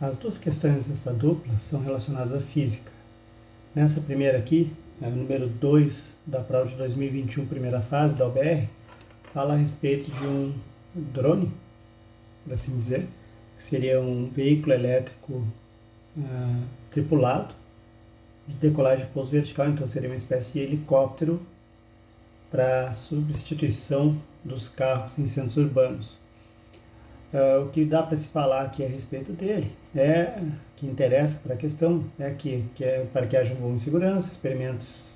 As duas questões desta dupla são relacionadas à física. Nessa primeira aqui, a número 2 da prova de 2021, primeira fase da UBR, fala a respeito de um drone, por assim dizer, que seria um veículo elétrico tripulado de decolagem de pouso vertical, então seria uma espécie de helicóptero para substituição dos carros em centros urbanos. O que dá para se falar aqui a respeito dele que interessa para a questão que para que haja um voo em segurança, experimentos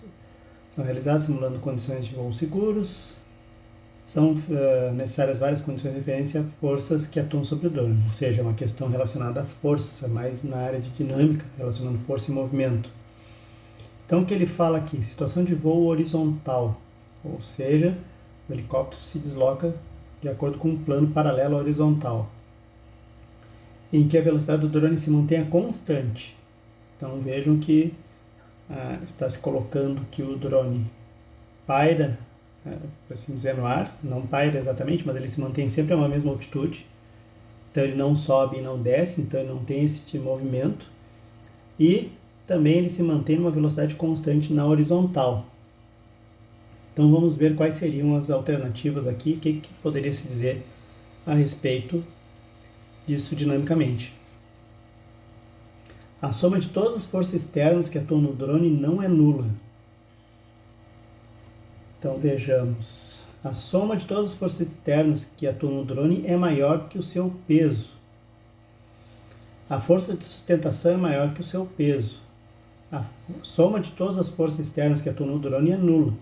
são realizados simulando condições de voo seguros, são necessárias várias condições de referência a forças que atuam sobre o drone, ou seja, uma questão relacionada à força, mais na área de dinâmica, relacionando força e movimento. Então o que ele fala aqui, situação de voo horizontal, ou seja, o helicóptero se desloca de acordo com um plano paralelo horizontal, em que a velocidade do drone se mantenha constante. Então vejam que está se colocando que o drone paira, por assim dizer, no ar, não paira exatamente, mas ele se mantém sempre a uma mesma altitude, então ele não sobe e não desce, então ele não tem esse movimento, e também ele se mantém numa velocidade constante na horizontal. Então vamos ver quais seriam as alternativas aqui, o que poderia se dizer a respeito disso dinamicamente. A soma de todas as forças externas que atuam no drone não é nula. Então vejamos, a soma de todas as forças externas que atuam no drone é maior que o seu peso. A força de sustentação é maior que o seu peso. A soma de todas as forças externas que atuam no drone é nula.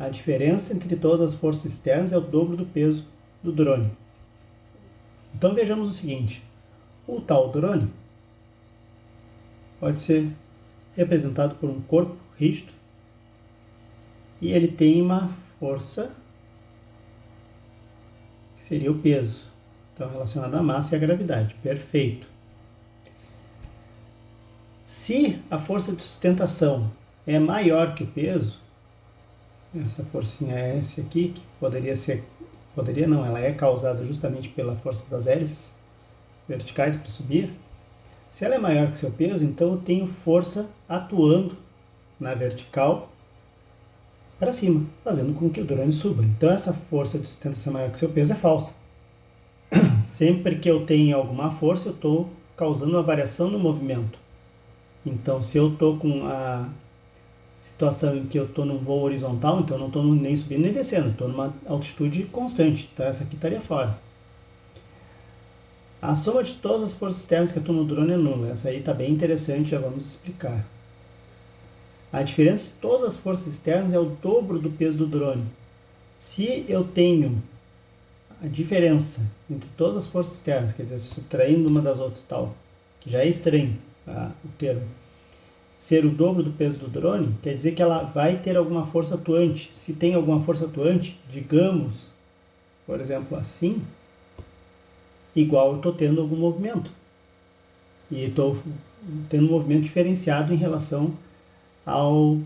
A diferença entre todas as forças externas é o dobro do peso do drone. Então vejamos o seguinte, o tal drone pode ser representado por um corpo rígido e ele tem uma força que seria o peso, então relacionada à massa e à gravidade. Perfeito. Se a força de sustentação é maior que o peso, essa forcinha S aqui, que ela é causada justamente pela força das hélices verticais para subir. Se ela é maior que seu peso, então eu tenho força atuando na vertical para cima, fazendo com que o drone suba. Então essa força de sustentação maior que seu peso é falsa. Sempre que eu tenho alguma força, eu estou causando uma variação no movimento. Então se eu estou com a situação em que eu estou num voo horizontal, então eu não estou nem subindo nem descendo, estou numa altitude constante, então essa aqui estaria fora. A soma de todas as forças externas que atuam no drone é nula, essa aí está bem interessante, já vamos explicar. A diferença de todas as forças externas é o dobro do peso do drone. Se eu tenho a diferença entre todas as forças externas, quer dizer, subtraindo uma das outras tal, que já é estranho o termo, ser o dobro do peso do drone, quer dizer que ela vai ter alguma força atuante. Se tem alguma força atuante, digamos, por exemplo, assim, igual eu estou tendo algum movimento. E estou tendo um movimento diferenciado em relação ao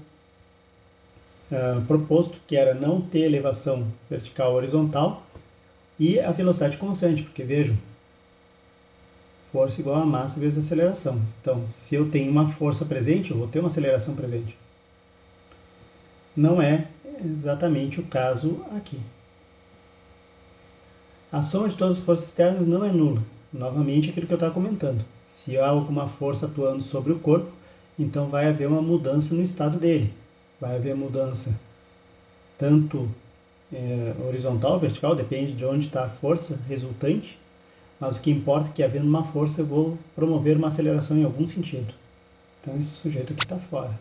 proposto, que era não ter elevação vertical horizontal e a velocidade constante, porque vejam, força igual a massa vezes aceleração. Então, se eu tenho uma força presente, eu vou ter uma aceleração presente. Não é exatamente o caso aqui. A soma de todas as forças externas não é nula. Novamente, aquilo que eu estava comentando. Se há alguma força atuando sobre o corpo, então vai haver uma mudança no estado dele. Vai haver mudança tanto horizontal, vertical, depende de onde está a força resultante, mas o que importa é que, havendo uma força, eu vou promover uma aceleração em algum sentido. Então, esse sujeito aqui está fora.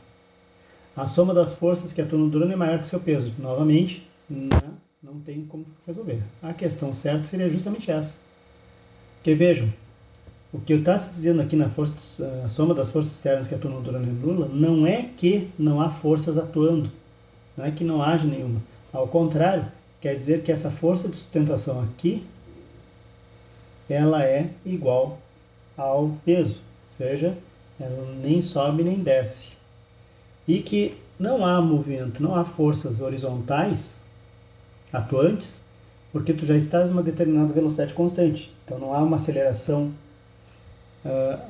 A soma das forças que atuam no drone é maior que seu peso. Novamente, não tem como resolver. A questão certa seria justamente essa. Porque vejam, o que está se dizendo aqui na soma das forças externas que atuam no drone é nula, não é que não há forças atuando. Não é que não haja nenhuma. Ao contrário, quer dizer que essa força de sustentação aqui ela é igual ao peso, ou seja, ela nem sobe nem desce. E que não há movimento, não há forças horizontais atuantes, porque tu já estás em uma determinada velocidade constante. Então não há uma aceleração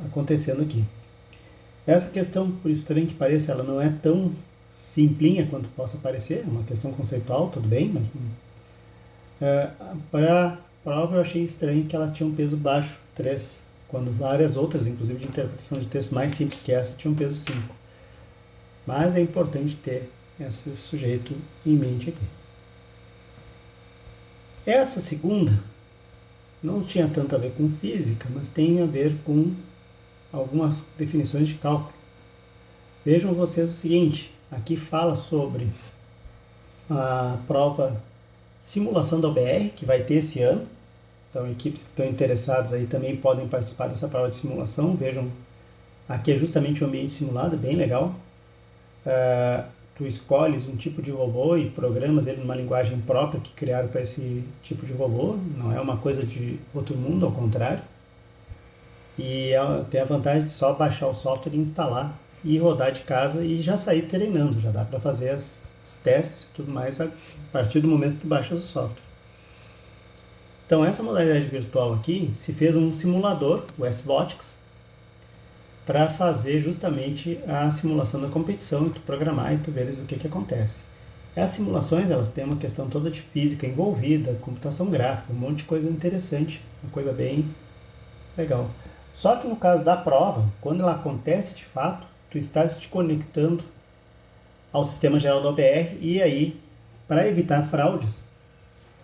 acontecendo aqui. Essa questão, por estranho que pareça, ela não é tão simplinha quanto possa parecer, é uma questão conceitual, tudo bem, mas para a prova eu achei estranho que ela tinha um peso baixo, 3, quando várias outras, inclusive de interpretação de texto mais simples que essa, tinham um peso 5. Mas é importante ter esse sujeito em mente aqui. Essa segunda não tinha tanto a ver com física, mas tem a ver com algumas definições de cálculo. Vejam vocês o seguinte, aqui fala sobre a prova simulação da OBR, que vai ter esse ano. Então, equipes que estão interessadas aí também podem participar dessa prova de simulação. Vejam, aqui é justamente o ambiente simulado, é bem legal. Tu escolhes um tipo de robô e programas ele numa linguagem própria que criaram para esse tipo de robô. Não é uma coisa de outro mundo, ao contrário. E tem a vantagem de só baixar o software e instalar e rodar de casa e já sair treinando. Já dá para fazer os testes e tudo mais a partir do momento que tu baixas o software. Então, essa modalidade virtual aqui, se fez um simulador, o SBotix, para fazer justamente a simulação da competição e tu programar e tu veres o que acontece. As simulações, elas têm uma questão toda de física envolvida, computação gráfica, um monte de coisa interessante, uma coisa bem legal. Só que no caso da prova, quando ela acontece de fato, tu estás te conectando ao sistema geral da OBR e aí, para evitar fraudes,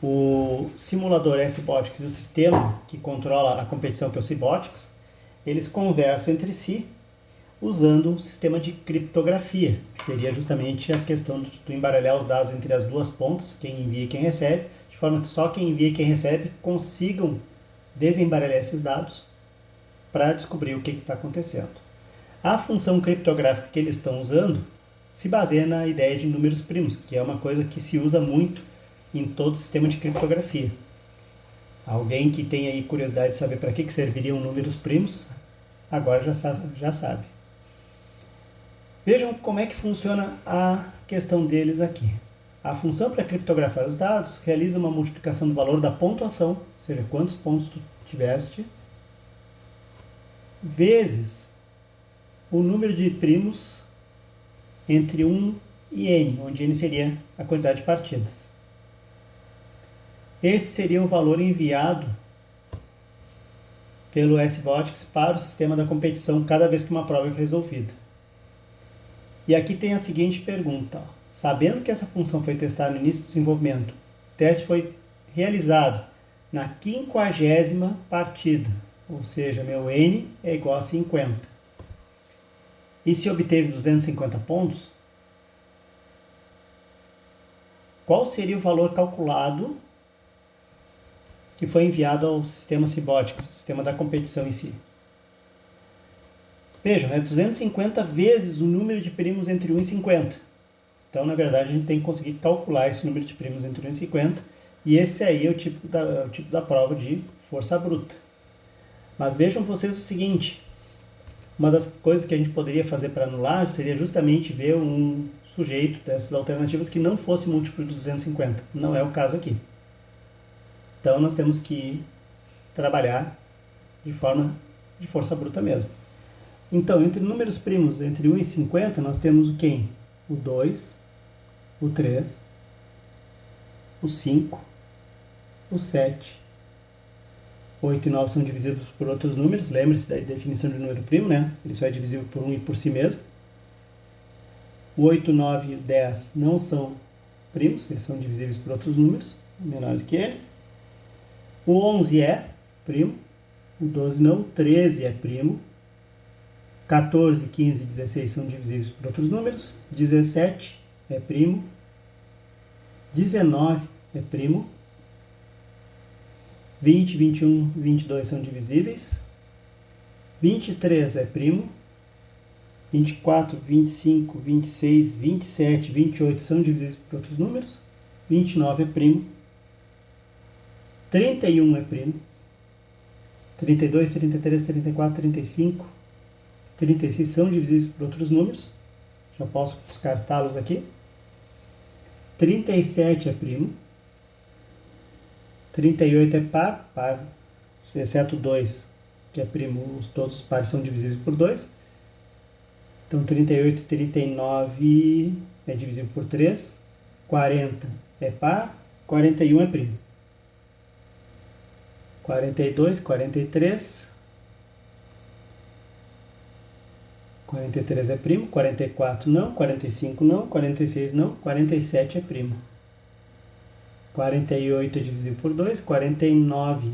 o simulador SBotix e o sistema que controla a competição, que é o CBotix, eles conversam entre si usando um sistema de criptografia, que seria justamente a questão de tu embaralhar os dados entre as duas pontas, quem envia e quem recebe, de forma que só quem envia e quem recebe consigam desembaralhar esses dados para descobrir o que está acontecendo. A função criptográfica que eles estão usando se baseia na ideia de números primos, que é uma coisa que se usa muito em todo sistema de criptografia. Alguém que tem aí curiosidade de saber para que serviriam números primos, agora já sabe. Vejam como é que funciona a questão deles aqui. A função para criptografar os dados realiza uma multiplicação do valor da pontuação, ou seja, quantos pontos tu tiveste, vezes o número de primos entre 1 e n, onde n seria a quantidade de partidas. Esse seria o valor enviado pelo SBotix para o sistema da competição cada vez que uma prova é resolvida. E aqui tem a seguinte pergunta. Sabendo que essa função foi testada no início do desenvolvimento, o teste foi realizado na 50ª partida, ou seja, meu n é igual a 50. E se obteve 250 pontos, qual seria o valor calculado que foi enviado ao sistema CBotix, o sistema da competição em si? Vejam, é 250 vezes o número de primos entre 1 e 50. Então, na verdade, a gente tem que conseguir calcular esse número de primos entre 1 e 50. E esse aí é o tipo da prova de força bruta. Mas vejam vocês o seguinte. Uma das coisas que a gente poderia fazer para anular seria justamente ver um sujeito dessas alternativas que não fosse múltiplo de 250. Não é o caso aqui. Então, nós temos que trabalhar de forma de força bruta mesmo. Então, entre números primos entre 1 e 50, nós temos o quem? O 2, o 3, o 5, o 7, 8 e 9 são divisíveis por outros números. Lembre-se da definição de número primo, né? Ele só é divisível por 1 e por si mesmo. O 8, 9 e o 10 não são primos, eles são divisíveis por outros números menores que ele. O 11 é primo, o 12 não, o 13 é primo. 14, 15 e 16 são divisíveis por outros números. 17 é primo. 19 é primo. 20, 21 e 22 são divisíveis. 23 é primo. 24, 25, 26, 27, 28 são divisíveis por outros números. 29 é primo. 31 é primo. 32, 33, 34, 35... 36 são divisíveis por outros números. Já posso descartá-los aqui. 37 é primo. 38 é par, exceto 2 que é primo, todos os pares são divisíveis por 2. Então 38 e 39 é divisível por 3. 40 é par, 41 é primo. 42, 43. 43 é primo, 44 não, 45 não, 46 não, 47 é primo. 48 é divisível por 2, 49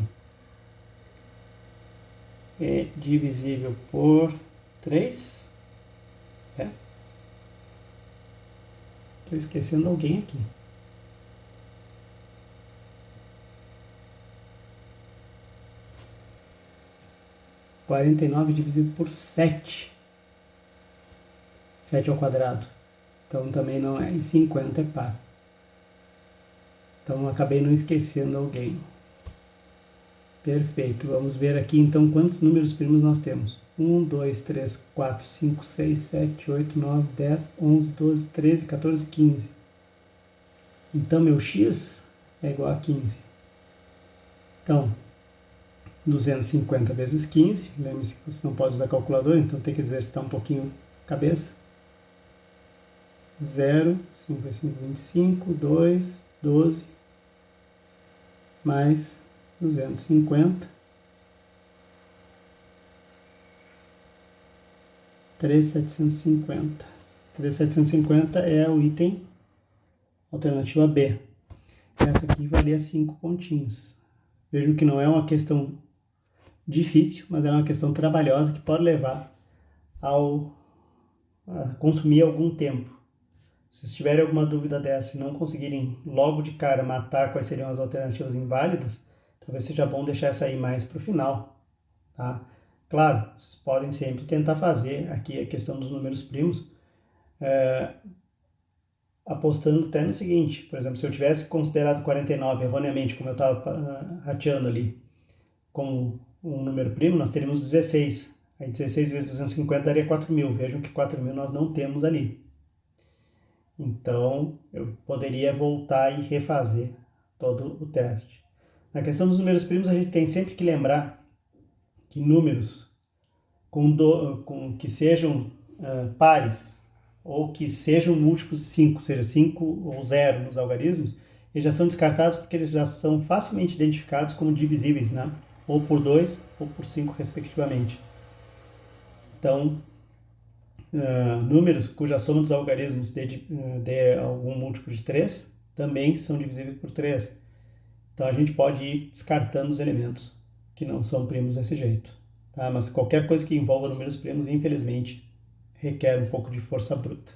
é divisível por 3. É. Estou esquecendo alguém aqui. 49 divisível por 7. 7 ao quadrado. Então também não é. E 50 é par. Então acabei não esquecendo alguém. Perfeito. Vamos ver aqui então quantos números primos nós temos. 1, 2, 3, 4, 5, 6, 7, 8, 9, 10, 11, 12, 13, 14, 15. Então meu x é igual a 15. Então, 250 vezes 15. Lembre-se que você não pode usar calculadora, então tem que exercitar um pouquinho a cabeça. 0, 5 vezes 5, 25, 2, 12, mais 250, 3.750. 3.750 é o item alternativa B. Essa aqui valia 5 pontinhos. Vejo que não é uma questão difícil, mas é uma questão trabalhosa que pode levar a consumir algum tempo. Se vocês tiverem alguma dúvida dessa e não conseguirem logo de cara matar quais seriam as alternativas inválidas, talvez seja bom deixar essa aí mais para o final, tá? Claro, vocês podem sempre tentar fazer aqui a questão dos números primos, apostando até no seguinte, por exemplo, se eu tivesse considerado 49 erroneamente, como eu estava rateando ali, como um número primo, nós teríamos 16. Aí 16 vezes 250 daria 4.000. Vejam que 4.000 nós não temos ali. Então, eu poderia voltar e refazer todo o teste. Na questão dos números primos, a gente tem sempre que lembrar que números que sejam pares ou que sejam múltiplos de 5, seja 5 ou 0 nos algarismos, eles já são descartados porque eles já são facilmente identificados como divisíveis, né? Ou por 2 ou por 5, respectivamente. Então, números cuja soma dos algarismos dê algum múltiplo de 3 também são divisíveis por 3. Então a gente pode ir descartando os elementos que não são primos desse jeito. Tá? Mas qualquer coisa que envolva números primos, infelizmente, requer um pouco de força bruta.